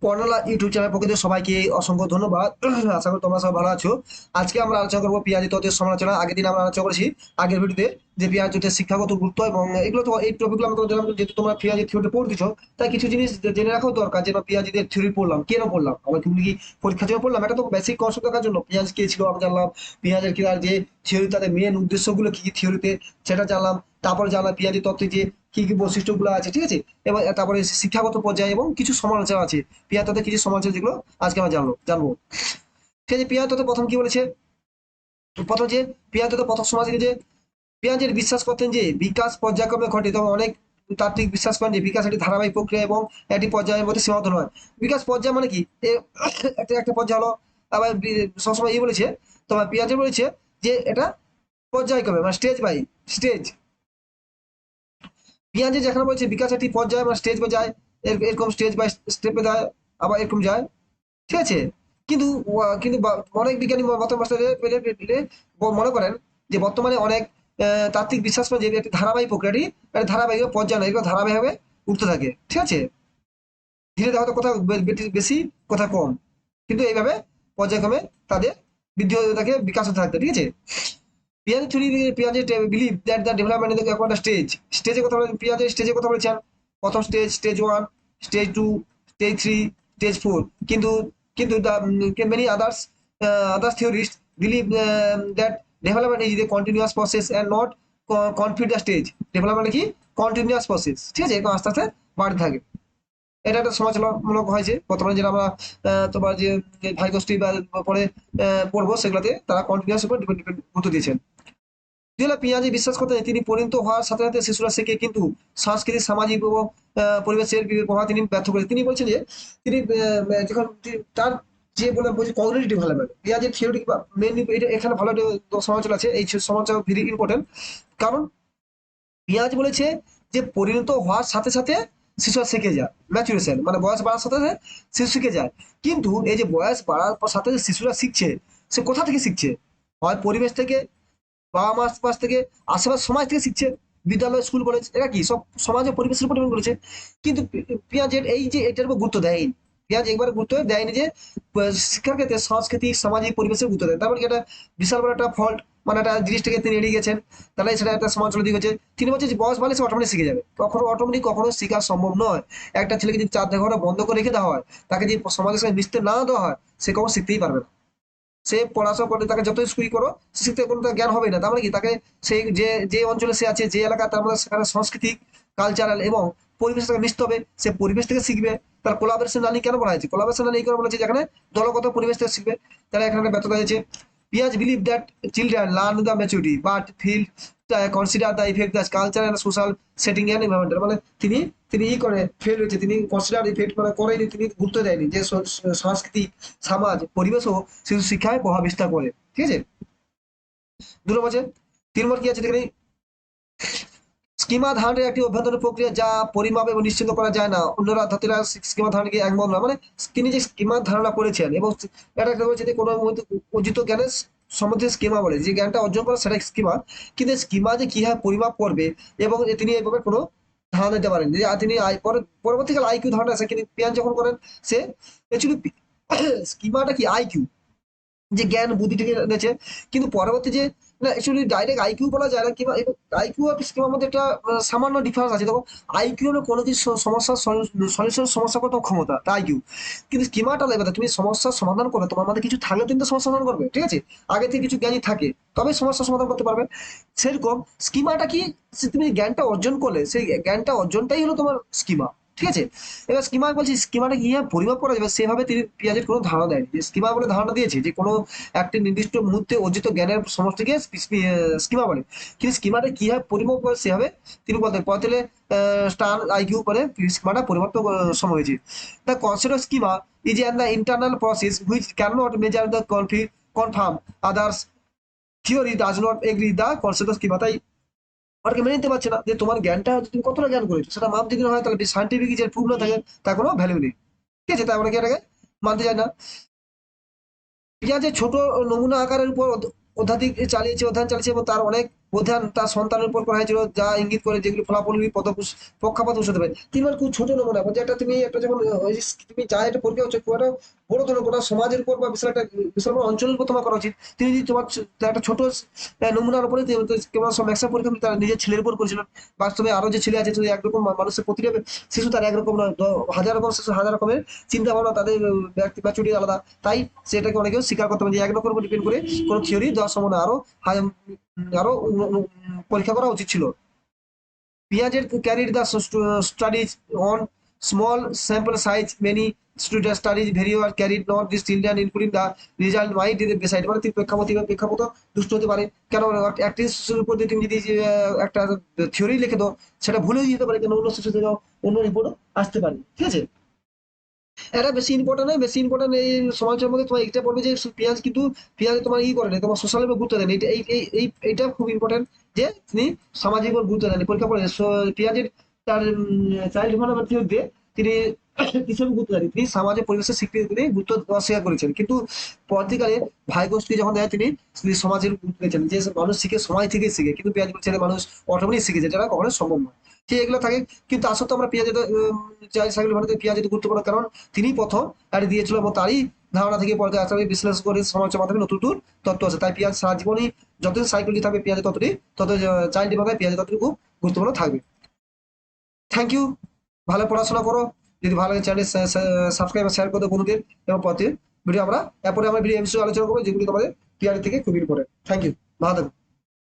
কর্নালা YouTube channel পক্ষ থেকে সবাইকে অসংখ্য ধন্যবাদ। আশা করি তোমরা সব ভালো আছো। আজকে আমরা আলোচনা করবো পেঁয়াজি তত্ত্বের সমালোচনা। আগের দিন আমরা আলোচনা করেছি আগের ভিডিওতে যে পেঁয়াজ তত্ত্বের শিক্ষাগত গুরুত্ব, এবং এগুলো তো এই টপিকগুলো আমরা তোমাদের দিলাম যেহেতু তোমরা পেঁয়াজি থিওরিতে পড়তেছো, তাই কিছু জিনিস জেনে রাখাও দরকার যে পেঁয়াজিদের থিওরি পড়লাম কেন পড়লাম, আমরা কি পরীক্ষার জন্য পড়লাম, এটা তো বেসিক কনসেপ্ট দেখার জন্য। পেঁয়াজ কে ছিল আমরা জানলাম, পেঁয়াজের কি যে থিওরি, তাদের মেন উদ্দেশ্যগুলো কি কি থিওরিতে সেটা জানলাম। তারপরে জানলাম পেঁয়াজি তত্ত্বে যে কি কি বৈশিষ্ট্যগুলো আছে, ঠিক আছে। এবং তারপরে শিক্ষাগত পর্যায়ে এবং কিছু সমালোচনা আছে পেঁয়াজ তত্ত্বের, কিছু সমালোচনা যেগুলো আজকে আমরা জানবো। ঠিক আছে, পেঁয়াজ তত্ত্ব প্রথম কি বলেছে, প্রথম যে পেঁয়াজ তত্ত্ব প্রথম সমাজ থেকে যে পেঁয়াজের বিশ্বাস করতেন যে বিকাশ পর্যায়ক্রমে ঘটে, তবে অনেক তাত্ত্বিক বিশ্বাস করেন যে বিকাশ একটি ধারাবাহিক প্রক্রিয়া এবং একটি পর্যায়ের মধ্যে সীমাবদ্ধ নয়। বিকাশ পর্যায় মানে কি, একটা একটা পর্যায় হলো। আবার সবসময় বলেছে, তোমার পেঁয়াজের বলেছে যে এটা পর্যায়ক্রমে মানে স্টেজ বাই স্টেজ। পেঁয়াজে যেখানে বলছে বিকাশ একটি পর্যায়ে মানে স্টেজ বাই যায়, এরকম স্টেজ বাই স্টেপে যায়, আবার এরকম যায়, ঠিক আছে। কিন্তু কিন্তু অনেক বিজ্ঞানী মনে করেন যে বর্তমানে অনেক তাত্ত্বিক বিশ্বাস করে যে একটি ধারাবাহিক প্রক্রিয়াটি একটা ধারাবাহিক পর্যায় নয়, এগুলো ধারাবাহিকভাবে উঠতে থাকে, ঠিক আছে। ধীরে ধীরে হয়তো কোথাও বেশি, কোথাও কম, কিন্তু এইভাবে পর্যায়ক্রমে তাদের বৃদ্ধি হতে থাকে, বিকাশ হতে থাকে, ঠিক আছে। পেঁয়াজের থিওরি, পেঁয়াজের believe that the development in একটা স্টেজ, স্টেজের কথা বলে পেঁয়াজের স্টেজের কথা বলেছেন। প্রথম stage, stage one, stage two, stage three, stage four. কিন্তু কিন্তু the many others theorist believe that development is a continuous process and not confined the stage. Development কি কন্টিনিউয়াস প্রসেস, ঠিক আছে, এরকম আস্তে আস্তে বাড়তে থাকে। এটা একটা সমালোচনামূলক হয়েছে বর্তমানে, যেটা আমরা তোমার যে ভাই গোষ্ঠী বা পরে পড়বো, সেগুলোতে তারা কন্টিনিউয়াস উপর ডিপেন্ড গুরুত্ব দিয়েছেন। যেগুলো পেঁয়াজি বিশ্বাস করতেন তিনি পরিণত হওয়ার সাথে সাথে শিশুরা শেখে, কিন্তু সাংস্কৃতিক সামাজিক এবং পরিবেশের প্রভাব তিনি ব্যর্থ করেছেন। তিনি বলছেন যে তিনি যখন তার যে বলে বলছে কগনিটিভ ডেভেলপমেন্ট, পেঁয়াজের থিওরি মেনলি এটা এখানে ভালো একটা সমালোচনা আছে, এই সমালোচনা ভেরি ইম্পর্টেন্ট। কারণ পেঁয়াজ বলেছে যে পরিণত হওয়ার সাথে সাথে শিশুরা শিখে যায়, ম্যাচুরেশন মানে বয়স বাড়ার সাথে সাথে শিশু শিখে যায়। কিন্তু এই যে বয়স বাড়ার সাথে সাথে শিশুরা শিখছে, সে কোথা থেকে শিখছে? হয় পরিবেশ থেকে, বাবা মার পাশ থেকে, আশেপাশ সমাজ থেকে শিখছে, বিদ্যালয় স্কুল কলেজ এরা কি সব সমাজ ও পরিবেশের উপর ডিপেন্ড করেছে। কিন্তু পেঁয়াজের এই যে এটার উপর গুরুত্ব দেয়নি, পেঁয়াজ একবার গুরুত্ব দেয়নি যে শিক্ষার ক্ষেত্রে সাংস্কৃতিক সামাজিক পরিবেশের গুরুত্ব দেয়। তারপরে এটা বিশাল বড় একটা ফল্ট, মানে একটা জিনিসটাকে তিনি এড়িয়ে গেছেন। তাহলে সেটা একটা সমালোচনা দিকে হচ্ছে। তিনি বলছেন যে বয়স বাড়লে সে অটোমেটিক শিখে যাবে, কখনো অটোমেটিক কখনো শেখা সম্ভব নয়। একটা ছেলেকে যদি 4 ঘন্টা বন্ধ করে রেখে দেওয়া হয়, তাকে যদি সমাজের সঙ্গে মিশতে না দেওয়া হয়, সে কখনো শিখতেই পারবে না। সে পড়াশোনা করে তাকে যতই স্কুই করো, শিখতে কোনো তার জ্ঞান হবে না। তার মানে কি, তাকে সেই যে যে অঞ্চলে সে আছে, যে এলাকা, তার মধ্যে সেখানে সাংস্কৃতিক, কালচারাল এবং পরিবেশের সঙ্গে মিশতে হবে, সে পরিবেশ থেকে শিখবে। তার কোলাবোরেশন লার্নিং কেন বলা হয়েছে, কোলাবোরেশন লার্নিং কেন বলা হয়েছে, যেখানে দলগত পরিবেশ থেকে শিখবে। তারা এখানে ব্যর্থতা হয়েছে। পিয়াজ believe that children learn the maturity but feel consider the effect the culture and social setting and environment. মানে তিনি তিনি ই করে ফেল হয়েছে, তিনি কনসিডার ইফেক্ট মানে করেনি, তিনি গুরুত্ব দেয়নি যে সাংস্কৃতিক, সমাজ, পরিবেশও শিশু শিক্ষায় প্রভাব বিস্তার করে, ঠিক আছে। 2 নম্বর আছে, 3 নম্বর কি আছে দেখে, স্কিমা ধারণের একটি অভ্যন্তরীণ প্রক্রিয়া যা পরিমাপ এবং নিশ্চিত করা যায় না। অন্যরা ধারীরা স্কিমা ধারণকে একমত নয়। মানে তিনি যে স্কিমা ধারণা করেছেন, এবং এটা একটা হচ্ছে যে কোনো অর্জিত জ্ঞানের সম্বন্ধে স্কিমা বলে, যে জ্ঞানটা অর্জন করে সেটা স্কিমা। কিন্তু স্কিমা যে কিভাবে পরিমাপ করবে এবং তিনি এইভাবে কোনো ধারণা দিতে পারেন যে তিনি পরবর্তীকালে আইকিউ ধারণা আছে, কিন্তু পিয়ান যখন করেন সে অ্যাকচুয়ালি স্কিমাটা কি আইকিউ, যে জ্ঞান বুদ্ধিটাকে এনেছে। কিন্তু পরবর্তী যে না, অ্যাকচুয়ালি ডাইরেক্ট আইকিউ বলা যায় না, কিংবা আইকিউ আর স্কিমার মধ্যে একটা সামান্য ডিফারেন্স আছে। দেখো, আইকিউ হলো কোনো কিছু সমস্যার সলিউশন, সমস্যা করতে ক্ষমতা, তা আইকিউ। কিন্তু স্কিমাটা লাগবে, তুমি সমস্যার সমাধান করবে, তোমার মধ্যে কিছু থাকলে তুমি তো সমস্যা সমাধান করবে, ঠিক আছে। আগে থেকে কিছু জ্ঞানী থাকে, তবে সমস্যার সমাধান করতে পারবে। সেরকম স্কিমাটা কি, তুমি জ্ঞানটা অর্জন করলে সেই জ্ঞানটা অর্জনটাই হলো তোমার স্কিমা, ঠিক আছে। এবার স্কিমা বলছি, স্কিমাটা কি পরিমাপ করা যাবে, সেভাবে তিনি পেঁয়াজের কোনো ধারণা দেয়নি। যে স্কিমা বলে ধারণা দিয়েছে যে কোনো একটি নির্দিষ্ট মুহূর্তে অর্জিত জ্ঞানের সমষ্টিকে স্কিমা বলে। কিন্তু স্কিমাটা কিভাবে পরিমাপ করে সেভাবে তিনি বলতে পড়াতে স্টার আইকিউ করে স্কিমাটা পরিবর্তন সময় হয়েছে। The concept of schema is an the internal process which can not measure the confirm others theory does not agree the concept of schema. তাই ওটাকে মেনে নিতে পারছে না যে তোমার জ্ঞানটা হচ্ছে তুমি কতটা জ্ঞান করেছো, সেটা মাপ যদি না হয়, তাহলে সাইন্টিফিক যে প্রুফ না থাকে তার কোনো ভ্যালু নেই, ঠিক আছে। তাই আমরা কি এটাকে মানতে চাই না। পেঁয়াজের ছোট নমুনা আকারের উপর অধ্যাত্মিক অধ্যয়ন চালিয়েছে এবং তার অনেক অধ্যয়ন তার সন্তানের উপর করা হয়েছিল, যা ইঙ্গিত করে যেগুলি ফলাফলগুলি পক্ষাপাত হতে পারে। তিনবার খুব ছোট নমুনা, যে একটা তুমি একটা যখন তুমি যা একটা পরীক্ষা হচ্ছে খুব একটা বড় ধরনের গোটা সমাজের উপর বা বিশাল একটা বিশাল বড় অঞ্চলের উপর তোমার করা উচিত। তুমি যদি তোমার একটা ছোট নমুনার উপরে কেবল সব ম্যাক্সিমাম পরীক্ষা তার নিজের ছেলের উপর করেছিলেন। বাস্তবে আরো যে ছেলে আছে যদি একরকম মানুষের প্রতিটা শিশু তার একরকম নয়, হাজার রকম শিশু হাজার রকমের চিন্তা ভাবনা, তাদের ব্যক্তি ম্যাচুরিটি আলাদা। তাই সেটাকে অনেকেও স্বীকার করতে পারে যে এক রকমের উপর ডিপেন্ড করে কোনো থিওরি দেওয়ার সময় না, আরো পরীক্ষা করা উচিত ছিল। Piaget carried the studies on small sample size. Many student studies very well carried not this children, including the result might decide মানে তুমি প্রেক্ষাপট দুষ্ট হতে পারে। কেন একটি শিশুর উপর দিয়ে তুমি যদি একটা থিওরি লিখে দাও, সেটা ভুলেও যেতে পারে, কেন অন্য শিশু থেকে অন্য রিপোর্টও আসতে পারে। ঠিক আছে, এটা বেশি ইম্পর্টেন্ট নয়, বেশি ইম্পর্টেন্ট এই সমাজের মধ্যে তোমার এটা পড়বে যে পেঁয়াজ কিন্তু পেঁয়াজ তোমার করে না, তোমার সোশ্যাল গুরুত্ব দেন। এইটা খুব ইম্পর্টেন্ট যে তিনি সামাজিক উপর গুরুত্ব দেন পরীক্ষা পড়ে। পেঁয়াজের তার চাইল্ড ডেভেলপমেন্ট থিওরিতে তিনি কিসের গুরুত্ব দেন, তিনি সমাজের পরিবেশের স্বীকৃতি তিনি গুরুত্ব অস্বীকার করেছেন। কিন্তু পরবর্তীকালে ভাইগোষ্ঠী যখন দেয় তিনি সমাজের গুরুত্ব দিয়েছেন, যে মানুষ শিখে সময় থেকে শিখে, কিন্তু পেঁয়াজ বলছেন মানুষ অটোমেটিক শিখেছে, যেটা কখনো সম্ভব নয়। ঠিক এগুলো থাকে। কিন্তু আসলে আমরা পেঁয়াজ ভারতের পেঁয়াজ গুরুত্বপূর্ণ, কারণ তিনি প্রথম তার দিয়েছিল এবং তারই ধারণা থেকে পরে আসলে বিশ্লেষণ করে সমালোচনার মাধ্যমে নতুন নতুন তত্ত্ব আছে। তাই পেঁয়াজ সারা জীবনই যতদিন সাইকেলটি থাকবে পেঁয়াজ ততটি চাইল্ড ডেভেলপমেন্ট পেঁয়াজ ততটুকু খুব গুরুত্বপূর্ণ থাকবে। Thank you. ভালো পড়াশোনা করো। যদি ভালো লাগে চ্যানেল সাবস্ক্রাইব শেয়ার করে দেবো বন্ধুদের। এবং পরে ভিডিও আমরা এরপরে আমরা ভিডিও এমসিকিউ আলোচনা করবো, যেগুলি তোমাদের টিআরই থেকে খুবই ইম্পর্টেন্ট। থ্যাংক ইউ, ভালো থাকো।